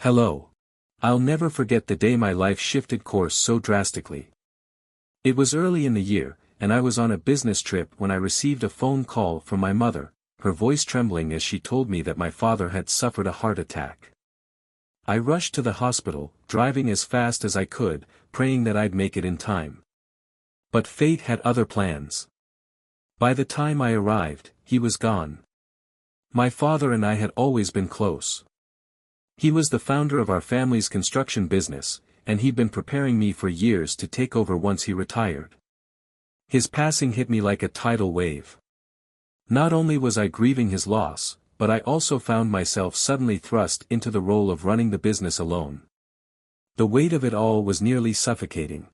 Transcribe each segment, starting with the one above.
Hello. I'll never forget the day my life shifted course so drastically. It was early in the year, and I was on a business trip when I received a phone call from my mother, her voice trembling as she told me that my father had suffered a heart attack. I rushed to the hospital, driving as fast as I could, praying that I'd make it in time. But fate had other plans. By the time I arrived, he was gone. My father and I had always been close. He was the founder of our family's construction business, and he'd been preparing me for years to take over once he retired. His passing hit me like a tidal wave. Not only was I grieving his loss, but I also found myself suddenly thrust into the role of running the business alone. The weight of it all was nearly suffocating.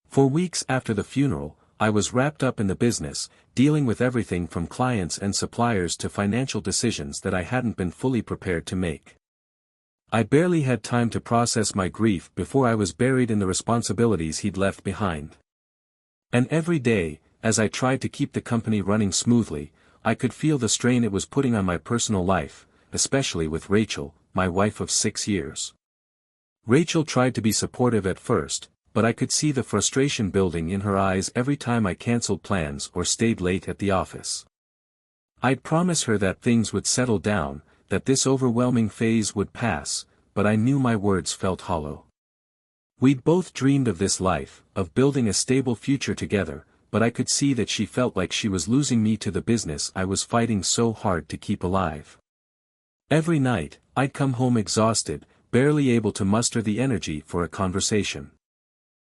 For weeks after the funeral, I was wrapped up in the business, dealing with everything from clients and suppliers to financial decisions that I hadn't been fully prepared to make. I barely had time to process my grief before I was buried in the responsibilities he'd left behind. And every day, as I tried to keep the company running smoothly, I could feel the strain it was putting on my personal life, especially with Rachel, my wife of 6 years. Rachel tried to be supportive at first, but I could see the frustration building in her eyes every time I canceled plans or stayed late at the office. I'd promised her that things would settle down, that this overwhelming phase would pass, but I knew my words felt hollow. We'd both dreamed of this life, of building a stable future together, but I could see that she felt like she was losing me to the business I was fighting so hard to keep alive. Every night, I'd come home exhausted, barely able to muster the energy for a conversation.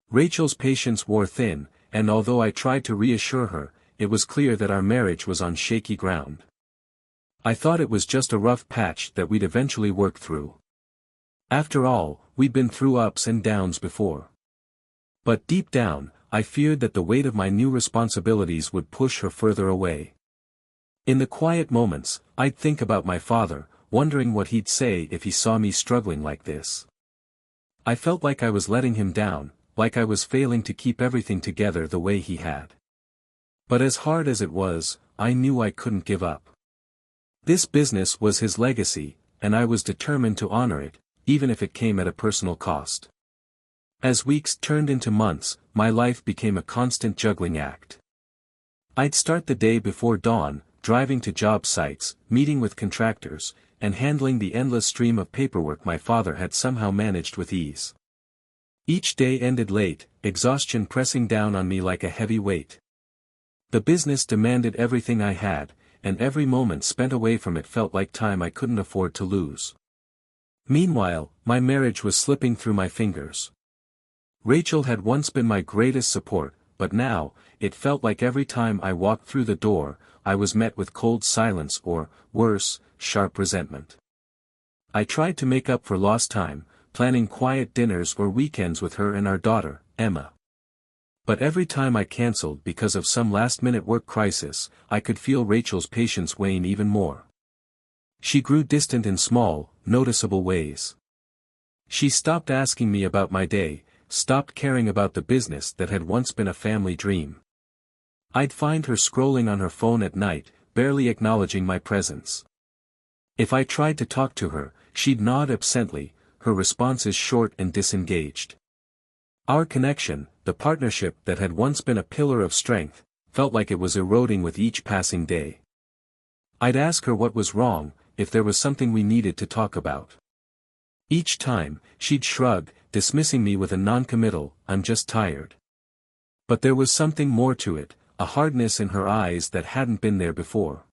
Rachel's patience wore thin, and although I tried to reassure her, it was clear that our marriage was on shaky ground. I thought it was just a rough patch that we'd eventually work through. After all, we'd been through ups and downs before. But deep down, I feared that the weight of my new responsibilities would push her further away. In the quiet moments, I'd think about my father, wondering what he'd say if he saw me struggling like this. I felt like I was letting him down, like I was failing to keep everything together the way he had. But as hard as it was, I knew I couldn't give up. This business was his legacy, and I was determined to honor it, even if it came at a personal cost. As weeks turned into months, my life became a constant juggling act. I'd start the day before dawn, driving to job sites, meeting with contractors, and handling the endless stream of paperwork my father had somehow managed with ease. Each day ended late, exhaustion pressing down on me like a heavy weight. The business demanded everything I had, and every moment spent away from it felt like time I couldn't afford to lose. Meanwhile, my marriage was slipping through my fingers. Rachel had once been my greatest support, but now, it felt like every time I walked through the door, I was met with cold silence or, worse, sharp resentment. I tried to make up for lost time, planning quiet dinners or weekends with her and our daughter, Emma. But every time I canceled because of some last-minute work crisis, I could feel Rachel's patience wane even more. She grew distant in small, noticeable ways. She stopped asking me about my day, stopped caring about the business that had once been a family dream. I'd find her scrolling on her phone at night, barely acknowledging my presence. If I tried to talk to her, she'd nod absently, her responses short and disengaged. Our connection, the partnership that had once been a pillar of strength, felt like it was eroding with each passing day. I'd ask her what was wrong, if there was something we needed to talk about. Each time, she'd shrug, dismissing me with a non-committal, "I'm just tired." But there was something more to it, a hardness in her eyes that hadn't been there before.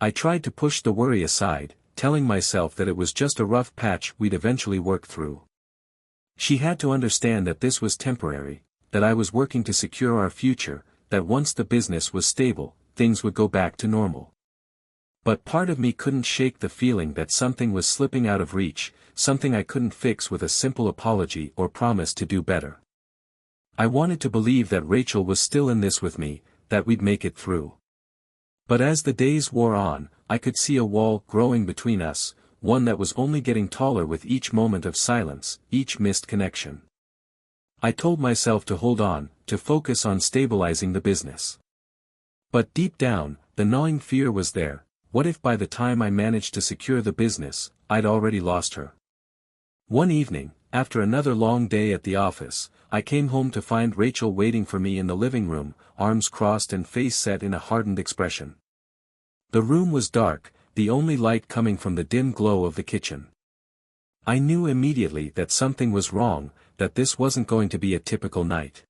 I tried to push the worry aside, telling myself that it was just a rough patch we'd eventually work through. She had to understand that this was temporary, that I was working to secure our future, that once the business was stable, things would go back to normal. But part of me couldn't shake the feeling that something was slipping out of reach, something I couldn't fix with a simple apology or promise to do better. I wanted to believe that Rachel was still in this with me, that we'd make it through. But as the days wore on, I could see a wall growing between us, one that was only getting taller with each moment of silence, each missed connection. I told myself to hold on, to focus on stabilizing the business. But deep down, the gnawing fear was there: what if by the time I managed to secure the business, I'd already lost her? One evening, after another long day at the office, I came home to find Rachel waiting for me in the living room, arms crossed and face set in a hardened expression. The room was dark, the only light coming from the dim glow of the kitchen. I knew immediately that something was wrong, that this wasn't going to be a typical night.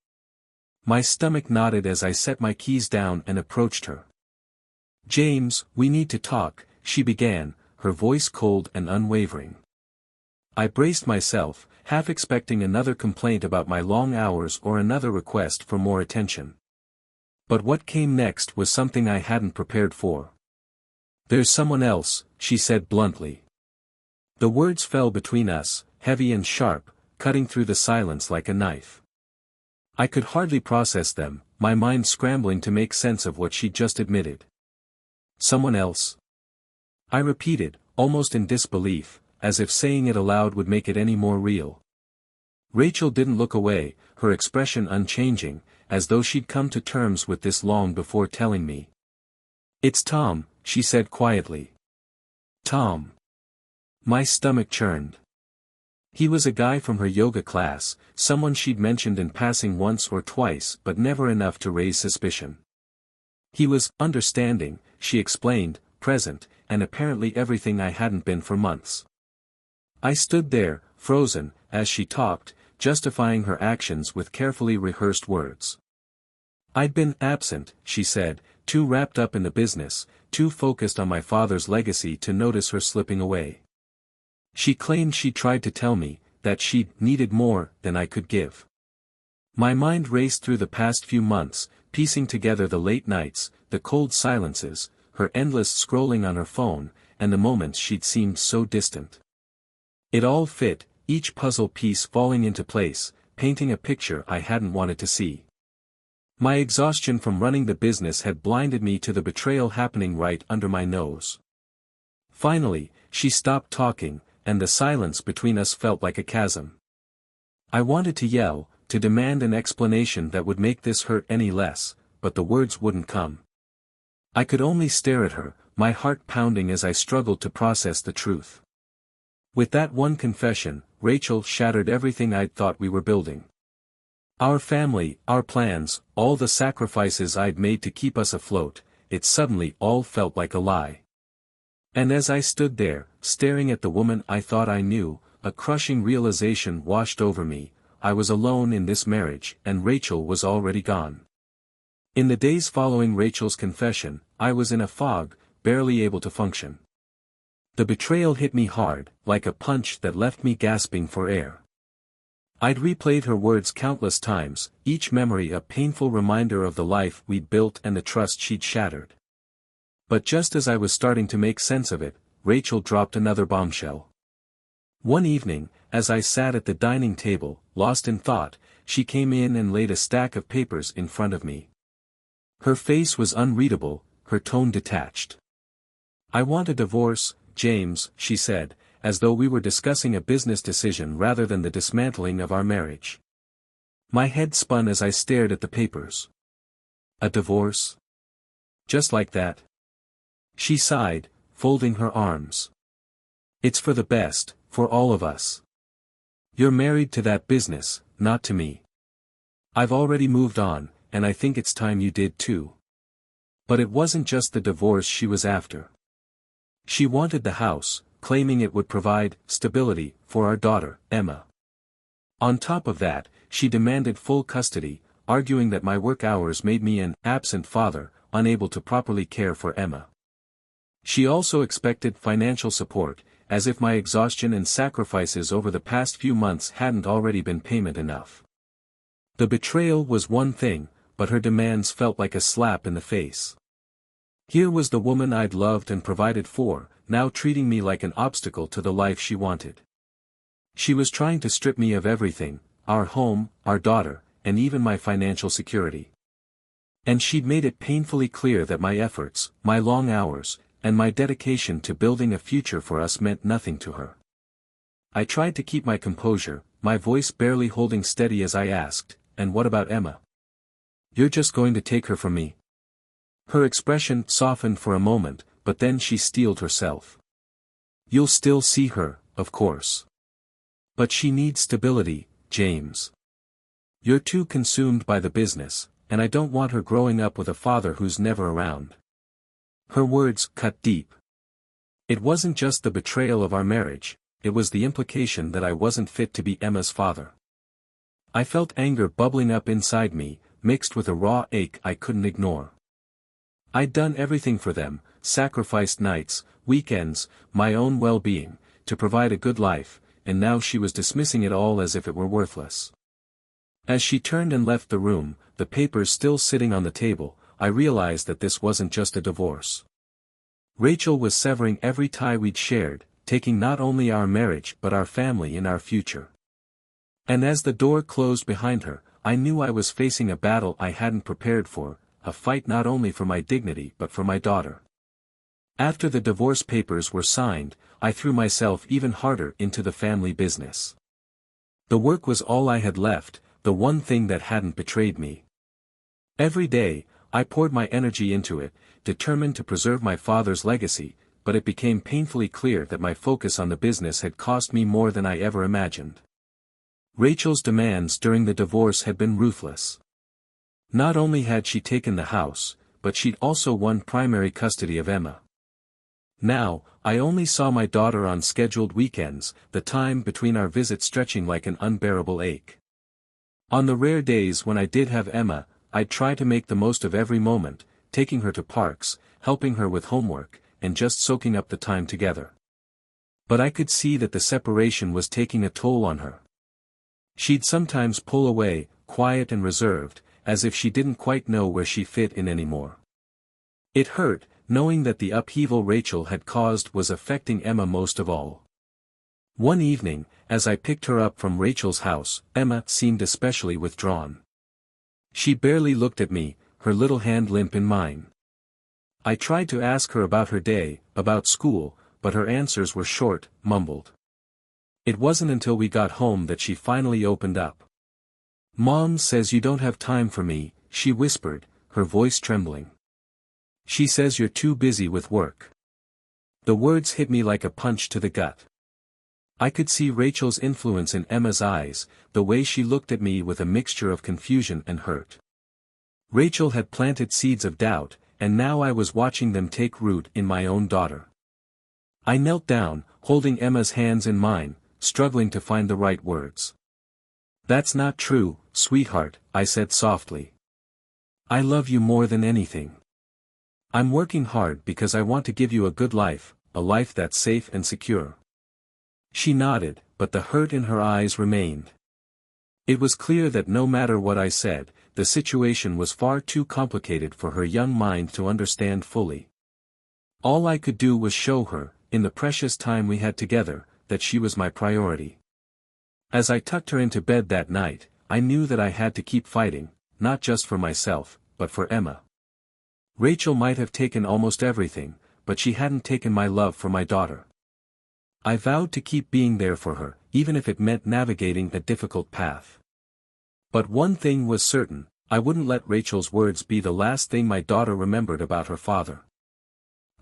My stomach knotted as I set my keys down and approached her. "James, we need to talk," she began, her voice cold and unwavering. I braced myself, half expecting another complaint about my long hours or another request for more attention. But what came next was something I hadn't prepared for. "There's someone else," she said bluntly. The words fell between us, heavy and sharp, cutting through the silence like a knife. I could hardly process them, my mind scrambling to make sense of what she'd just admitted. "Someone else?" I repeated, almost in disbelief, as if saying it aloud would make it any more real. Rachel didn't look away, her expression unchanging, as though she'd come to terms with this long before telling me. "It's Tom," she said quietly. "Tom." My stomach churned. He was a guy from her yoga class, someone she'd mentioned in passing once or twice but never enough to raise suspicion. He was understanding, she explained, present, and apparently everything I hadn't been for months. I stood there, frozen, as she talked, justifying her actions with carefully rehearsed words. "I'd been absent," she said, too wrapped up in the business, too focused on my father's legacy to notice her slipping away. She claimed she'd tried to tell me, that she'd needed more than I could give. My mind raced through the past few months, piecing together the late nights, the cold silences, her endless scrolling on her phone, and the moments she'd seemed so distant. It all fit, each puzzle piece falling into place, painting a picture I hadn't wanted to see. My exhaustion from running the business had blinded me to the betrayal happening right under my nose. Finally, she stopped talking, and the silence between us felt like a chasm. I wanted to yell, to demand an explanation that would make this hurt any less, but the words wouldn't come. I could only stare at her, my heart pounding as I struggled to process the truth. With that one confession, Rachel shattered everything I'd thought we were building. Our family, our plans, all the sacrifices I'd made to keep us afloat, it suddenly all felt like a lie. And as I stood there, staring at the woman I thought I knew, a crushing realization washed over me: I was alone in this marriage, and Rachel was already gone. In the days following Rachel's confession, I was in a fog, barely able to function. The betrayal hit me hard, like a punch that left me gasping for air. I'd replayed her words countless times, each memory a painful reminder of the life we'd built and the trust she'd shattered. But just as I was starting to make sense of it, Rachel dropped another bombshell. One evening, as I sat at the dining table, lost in thought, she came in and laid a stack of papers in front of me. Her face was unreadable, her tone detached. "I want a divorce, James," she said, as though we were discussing a business decision rather than the dismantling of our marriage. My head spun as I stared at the papers. "A divorce? Just like that?" She sighed, folding her arms. "It's for the best, for all of us. You're married to that business, not to me. I've already moved on, and I think it's time you did too." But it wasn't just the divorce she was after. She wanted the house, claiming it would provide stability for our daughter, Emma. On top of that, she demanded full custody, arguing that my work hours made me an absent father, unable to properly care for Emma. She also expected financial support, as if my exhaustion and sacrifices over the past few months hadn't already been payment enough. The betrayal was one thing, but her demands felt like a slap in the face. Here was the woman I'd loved and provided for, now treating me like an obstacle to the life she wanted. She was trying to strip me of everything: our home, our daughter, and even my financial security. And she'd made it painfully clear that my efforts, my long hours, and my dedication to building a future for us meant nothing to her. I tried to keep my composure, my voice barely holding steady as I asked, "And what about Emma? You're just going to take her from me?" Her expression softened for a moment, but then she steeled herself. "You'll still see her, of course. But she needs stability, James. You're too consumed by the business, and I don't want her growing up with a father who's never around. Her words cut deep. It wasn't just the betrayal of our marriage, it was the implication that I wasn't fit to be Emma's father. I felt anger bubbling up inside me, mixed with a raw ache I couldn't ignore. I'd done everything for them, sacrificed nights, weekends, my own well-being, to provide a good life, and now she was dismissing it all as if it were worthless. As she turned and left the room, the papers still sitting on the table, I realized that this wasn't just a divorce. Rachel was severing every tie we'd shared, taking not only our marriage but our family and our future. And as the door closed behind her, I knew I was facing a battle I hadn't prepared for, a fight not only for my dignity but for my daughter. After the divorce papers were signed, I threw myself even harder into the family business. The work was all I had left, the one thing that hadn't betrayed me. Every day, I poured my energy into it, determined to preserve my father's legacy, but it became painfully clear that my focus on the business had cost me more than I ever imagined. Rachel's demands during the divorce had been ruthless. Not only had she taken the house, but she'd also won primary custody of Emma. Now, I only saw my daughter on scheduled weekends, the time between our visits stretching like an unbearable ache. On the rare days when I did have Emma, I'd try to make the most of every moment, taking her to parks, helping her with homework, and just soaking up the time together. But I could see that the separation was taking a toll on her. She'd sometimes pull away, quiet and reserved, as if she didn't quite know where she fit in anymore. It hurt, knowing that the upheaval Rachel had caused was affecting Emma most of all. One evening, as I picked her up from Rachel's house, Emma seemed especially withdrawn. She barely looked at me, her little hand limp in mine. I tried to ask her about her day, about school, but her answers were short, mumbled. It wasn't until we got home that she finally opened up. "Mom says you don't have time for me," she whispered, her voice trembling. "She says you're too busy with work." The words hit me like a punch to the gut. I could see Rachel's influence in Emma's eyes, the way she looked at me with a mixture of confusion and hurt. Rachel had planted seeds of doubt, and now I was watching them take root in my own daughter. I knelt down, holding Emma's hands in mine, struggling to find the right words. "That's not true, sweetheart," I said softly. "I love you more than anything. I'm working hard because I want to give you a good life, a life that's safe and secure." She nodded, but the hurt in her eyes remained. It was clear that no matter what I said, the situation was far too complicated for her young mind to understand fully. All I could do was show her, in the precious time we had together, that she was my priority. As I tucked her into bed that night, I knew that I had to keep fighting, not just for myself, but for Emma. Rachel might have taken almost everything, but she hadn't taken my love for my daughter. I vowed to keep being there for her, even if it meant navigating a difficult path. But one thing was certain, I wouldn't let Rachel's words be the last thing my daughter remembered about her father.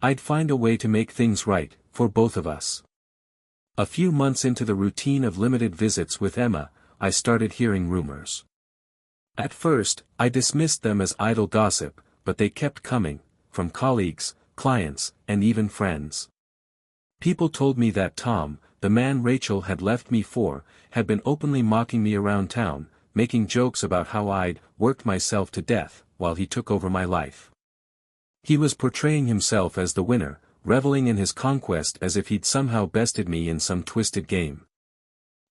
I'd find a way to make things right, for both of us. A few months into the routine of limited visits with Emma, I started hearing rumors. At first, I dismissed them as idle gossip, but they kept coming, from colleagues, clients, and even friends. People told me that Tom, the man Rachel had left me for, had been openly mocking me around town, making jokes about how I'd worked myself to death, while he took over my life. He was portraying himself as the winner, reveling in his conquest as if he'd somehow bested me in some twisted game.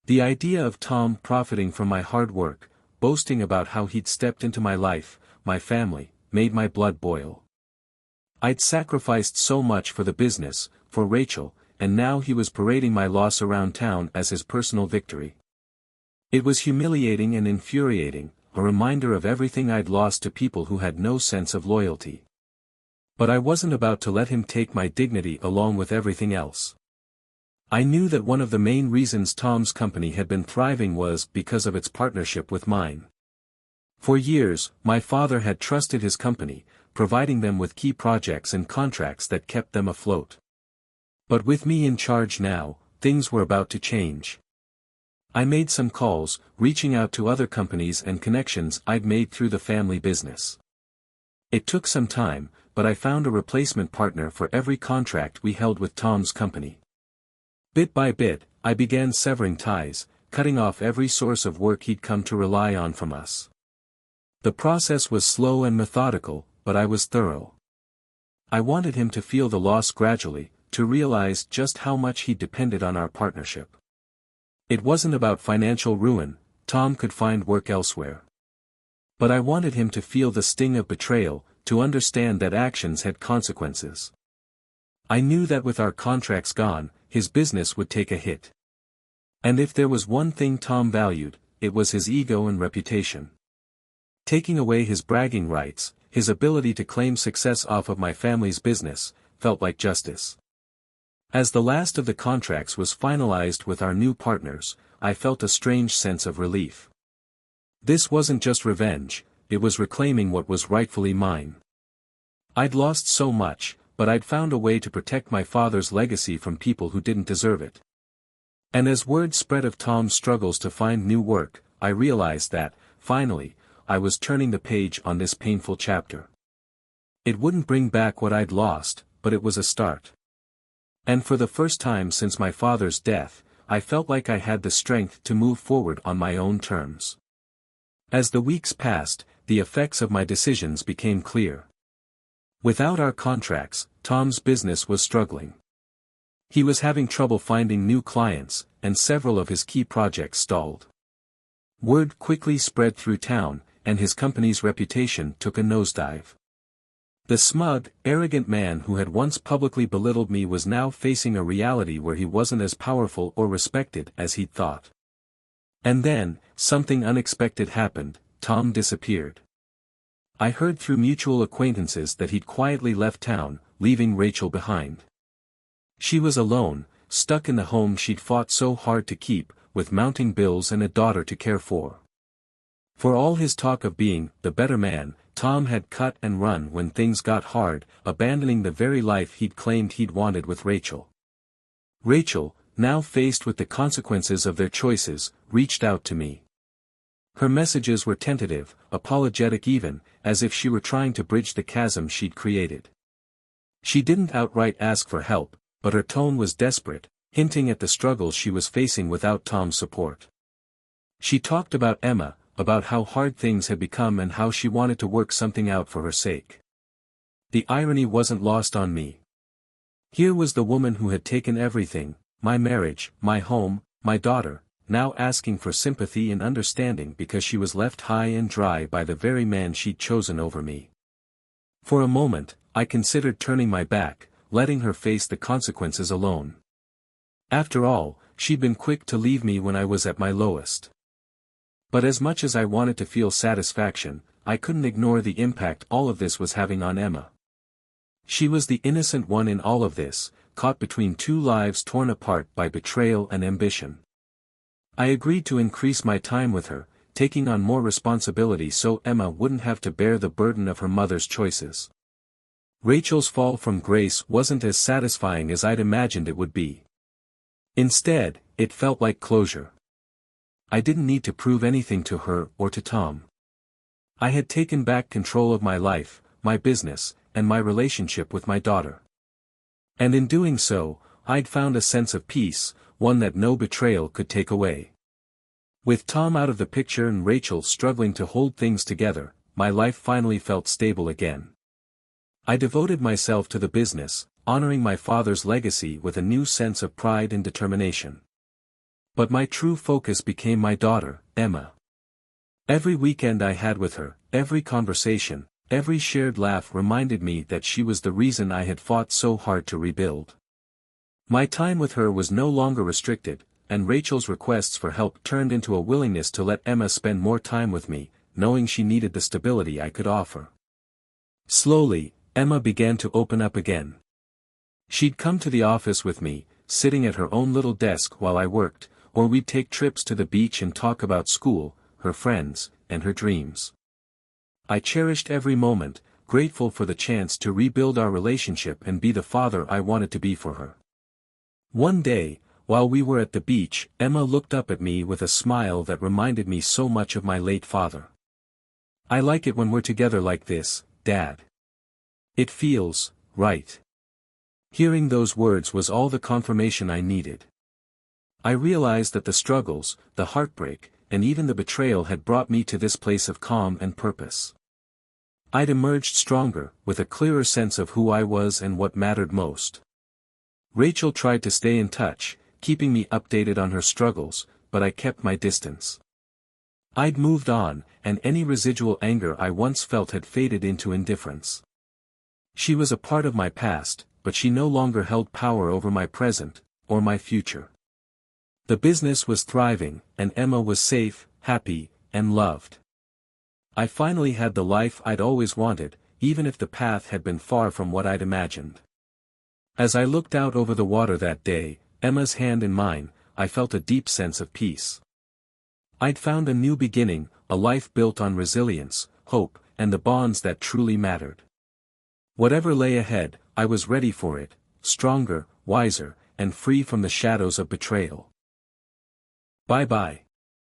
The idea of Tom profiting from my hard work, boasting about how he'd stepped into my life, my family, made my blood boil. I'd sacrificed so much for the business, for Rachel, and now he was parading my loss around town as his personal victory. It was humiliating and infuriating, a reminder of everything I'd lost to people who had no sense of loyalty. But I wasn't about to let him take my dignity along with everything else. I knew that one of the main reasons Tom's company had been thriving was because of its partnership with mine. For years, my father had trusted his company, providing them with key projects and contracts that kept them afloat. But with me in charge now, things were about to change. I made some calls, reaching out to other companies and connections I'd made through the family business. It took some time, but I found a replacement partner for every contract we held with Tom's company. Bit by bit, I began severing ties, cutting off every source of work he'd come to rely on from us. The process was slow and methodical, but I was thorough. I wanted him to feel the loss gradually, to realize just how much he depended on our partnership. It wasn't about financial ruin, Tom could find work elsewhere. But I wanted him to feel the sting of betrayal, to understand that actions had consequences. I knew that with our contracts gone, his business would take a hit. And if there was one thing Tom valued, it was his ego and reputation. Taking away his bragging rights, his ability to claim success off of my family's business, felt like justice. As the last of the contracts was finalized with our new partners, I felt a strange sense of relief. This wasn't just revenge, it was reclaiming what was rightfully mine. I'd lost so much, but I'd found a way to protect my father's legacy from people who didn't deserve it. And as word spread of Tom's struggles to find new work, I realized that, finally, I was turning the page on this painful chapter. It wouldn't bring back what I'd lost, but it was a start. And for the first time since my father's death, I felt like I had the strength to move forward on my own terms. As the weeks passed, the effects of my decisions became clear. Without our contracts, Tom's business was struggling. He was having trouble finding new clients, and several of his key projects stalled. Word quickly spread through town, and his company's reputation took a nosedive. The smug, arrogant man who had once publicly belittled me was now facing a reality where he wasn't as powerful or respected as he'd thought. And then, something unexpected happened. Tom disappeared. I heard through mutual acquaintances that he'd quietly left town, leaving Rachel behind. She was alone, stuck in the home she'd fought so hard to keep, with mounting bills and a daughter to care for. For all his talk of being the better man, Tom had cut and run when things got hard, abandoning the very life he'd claimed he'd wanted with Rachel. Rachel, now faced with the consequences of their choices, reached out to me. Her messages were tentative, apologetic even, as if she were trying to bridge the chasm she'd created. She didn't outright ask for help, but her tone was desperate, hinting at the struggles she was facing without Tom's support. She talked about Emma, about how hard things had become and how she wanted to work something out for her sake. The irony wasn't lost on me. Here was the woman who had taken everything, my marriage, my home, my daughter, now asking for sympathy and understanding because she was left high and dry by the very man she'd chosen over me. For a moment, I considered turning my back, letting her face the consequences alone. After all, she'd been quick to leave me when I was at my lowest. But as much as I wanted to feel satisfaction, I couldn't ignore the impact all of this was having on Emma. She was the innocent one in all of this, caught between two lives torn apart by betrayal and ambition. I agreed to increase my time with her, taking on more responsibility so Emma wouldn't have to bear the burden of her mother's choices. Rachel's fall from grace wasn't as satisfying as I'd imagined it would be. Instead, it felt like closure. I didn't need to prove anything to her or to Tom. I had taken back control of my life, my business, and my relationship with my daughter. And in doing so, I'd found a sense of peace, one that no betrayal could take away. With Tom out of the picture and Rachel struggling to hold things together, my life finally felt stable again. I devoted myself to the business, honoring my father's legacy with a new sense of pride and determination. But my true focus became my daughter, Emma. Every weekend I had with her, every conversation, every shared laugh reminded me that she was the reason I had fought so hard to rebuild. My time with her was no longer restricted, and Rachel's requests for help turned into a willingness to let Emma spend more time with me, knowing she needed the stability I could offer. Slowly, Emma began to open up again. She'd come to the office with me, sitting at her own little desk while I worked, or we'd take trips to the beach and talk about school, her friends, and her dreams. I cherished every moment, grateful for the chance to rebuild our relationship and be the father I wanted to be for her. One day, While we were at the beach, Emma looked up at me with a smile that reminded me so much of my late father. "I like it when we're together like this, Dad. It feels right." Hearing those words was all the confirmation I needed. I realized that the struggles, the heartbreak, and even the betrayal had brought me to this place of calm and purpose. I'd emerged stronger, with a clearer sense of who I was and what mattered most. Rachel tried to stay in touch, keeping me updated on her struggles, but I kept my distance. I'd moved on, and any residual anger I once felt had faded into indifference. She was a part of my past, but she no longer held power over my present, or my future. The business was thriving, and Emma was safe, happy, and loved. I finally had the life I'd always wanted, even if the path had been far from what I'd imagined. As I looked out over the water that day, Emma's hand in mine, I felt a deep sense of peace. I'd found a new beginning, a life built on resilience, hope, and the bonds that truly mattered. Whatever lay ahead, I was ready for it, stronger, wiser, and free from the shadows of betrayal. Bye-bye.